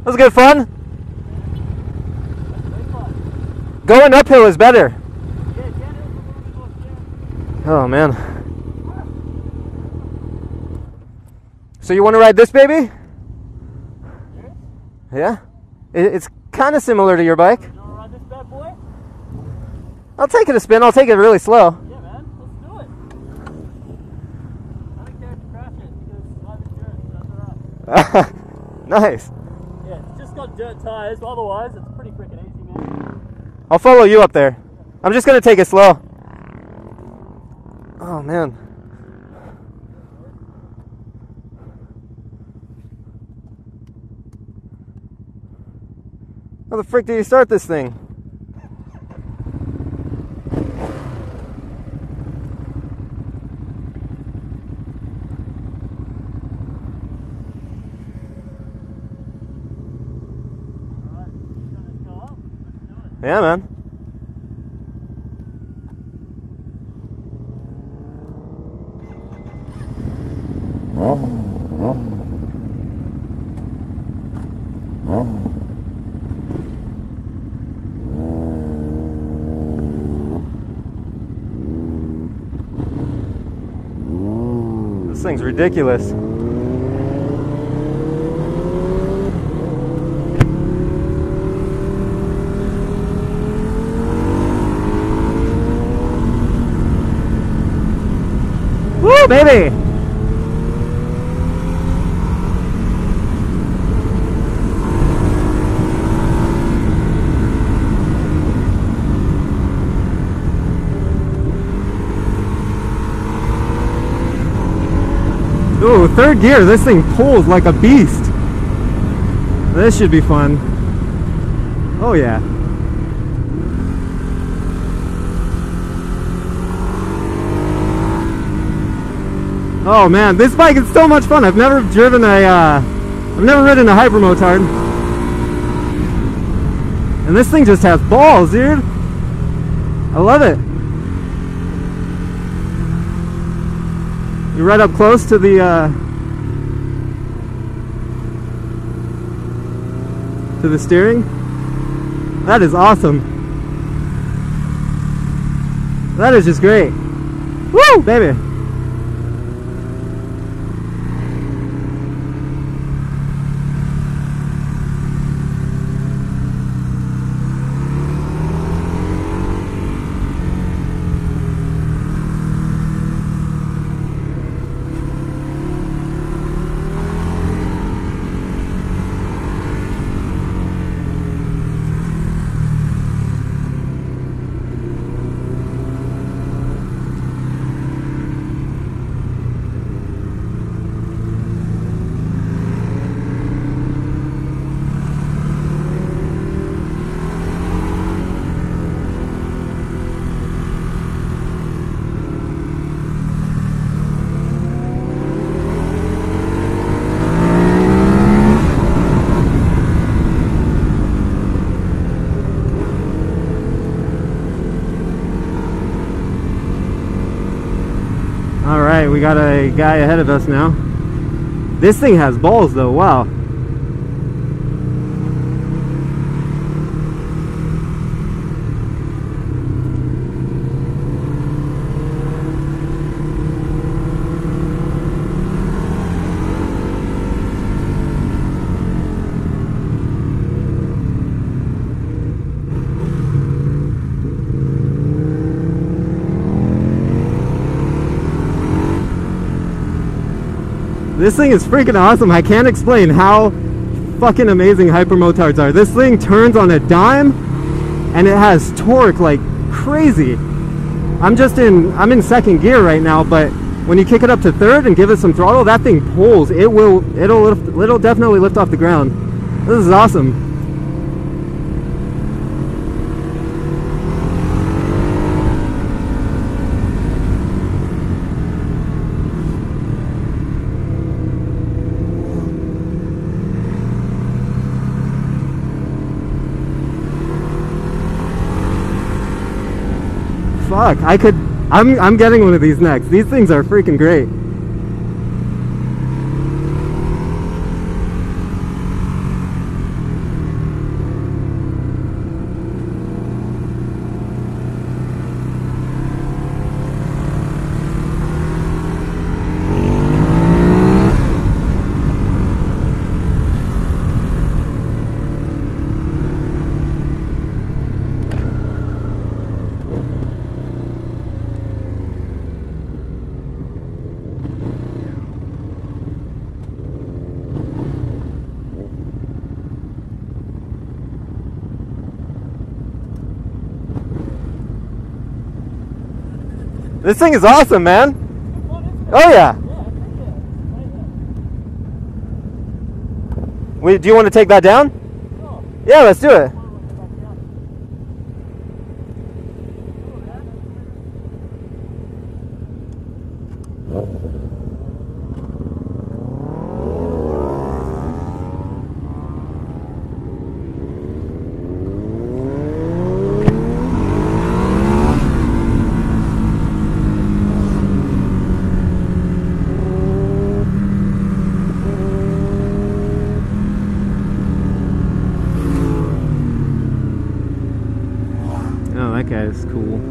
was good fun. Going uphill is better. Oh man. So you want to ride this baby? Yeah? It's kind of similar to your bike. You want to ride this bad boy? I'll take it a spin. I'll take it really slow. Yeah, man. Let's do it. I don't care if you crash it because I have insurance. That's alright. Nice. Yeah, it's just got dirt tires, but otherwise it's pretty freaking easy, man. I'll follow you up there. I'm just going to take it slow. Oh, man. How the frick do you start this thing? Alright, you gonna go up? Let's do it. Yeah, man. This thing's ridiculous. Woo, baby! Ooh, third gear, this thing pulls like a beast. This should be fun. Oh yeah. Oh man, this bike is so much fun. I've never ridden a hypermotard. And this thing just has balls, dude. I love it. You're right up close to the steering. That is awesome. That is just great. Woo, baby. Alright, we got a guy ahead of us now. This thing has balls though, wow. This thing is freaking awesome. I can't explain how fucking amazing hypermotards are. This thing turns on a dime and it has torque like crazy. I'm in second gear right now, but when you kick it up to third and give it some throttle, that thing pulls. It'll definitely lift off the ground. This is awesome. Fuck, I'm getting one of these next. These things are freaking great. This thing is awesome, man. Oh yeah. Wait, do you want to take that down? Yeah, let's do it. Oh, that guy is cool.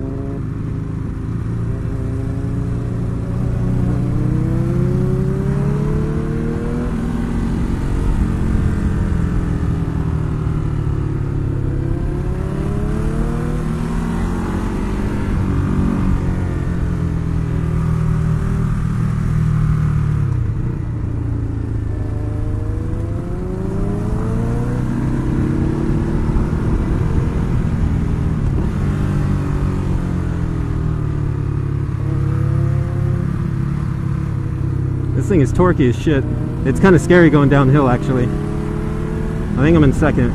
This thing is torquey as shit. It's kind of scary going downhill, actually. I think I'm in second.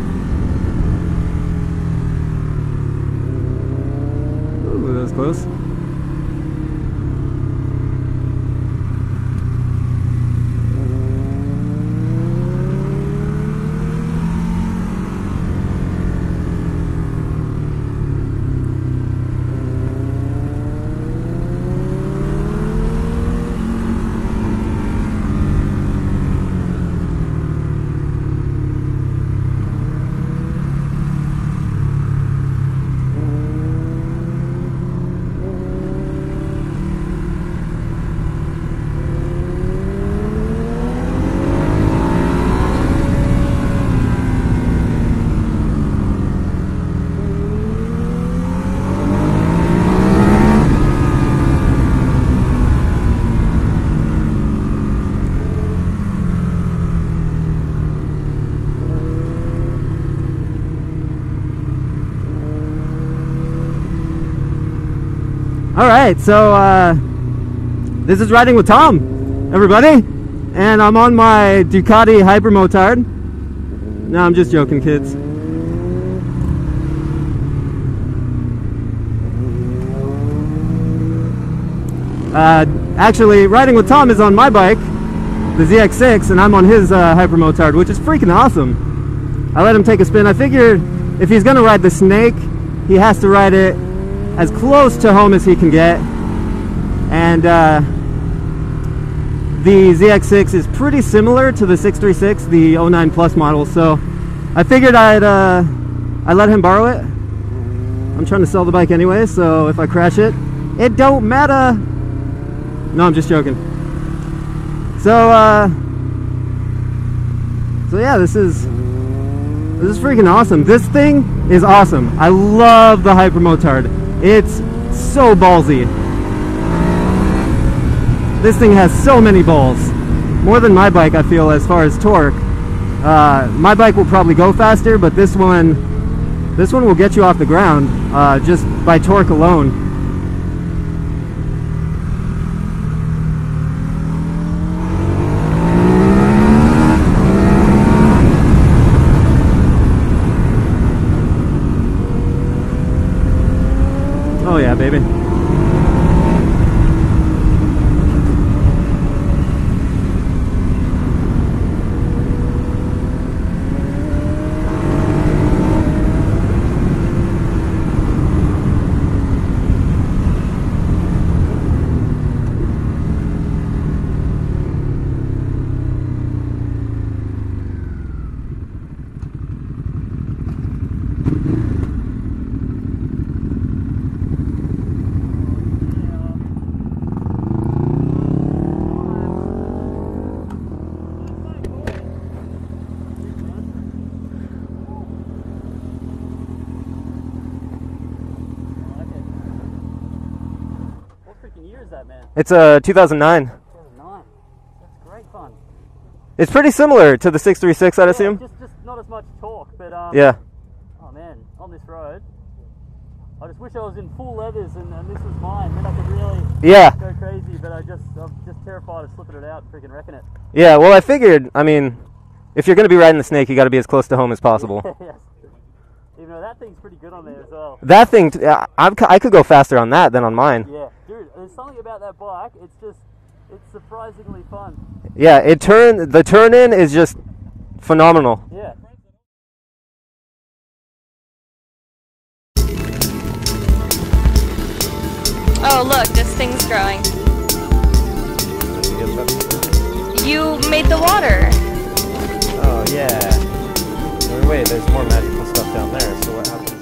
Ooh, that was close. Alright, so this is Riding with Tom, everybody, and I'm on my Ducati Hypermotard. No, I'm just joking, kids. Actually, Riding with Tom is on my bike, the ZX6, and I'm on his Hypermotard, which is freaking awesome. I let him take a spin. I figured if he's gonna ride the Snake, he has to ride it as close to home as he can get, and the ZX6 is pretty similar to the 636, the 09 Plus model, so I figured I'd let him borrow it. I'm trying to sell the bike anyway, so if I crash it, it don't matter. No, I'm just joking. So yeah, this is freaking awesome. This thing is awesome. I love the Hypermotard. It's so ballsy. This thing has so many balls. More than my bike, I feel, as far as torque. My bike will probably go faster, but this one will get you off the ground just by torque alone. Oh yeah, baby. It's a 2009. 2009. That's great fun. It's pretty similar to the 636, I'd assume. Just not as much torque, but yeah. Oh man, on this road, I just wish I was in full leathers and this was mine. Then I could really go crazy. But I'm just terrified of slipping it out, freaking wrecking it. Yeah. Well, I figured. I mean, if you're gonna be riding the Snake, you got to be as close to home as possible. Yes. Even though that thing's pretty good on there as well. That thing, I could go faster on that than on mine. Yeah, dude. There's something about that bike. It's surprisingly fun. Yeah. The turn in is just phenomenal. Yeah. Oh, look, this thing's growing. You made the water. Oh, yeah. Wait, there's more magical stuff down there, so what happens?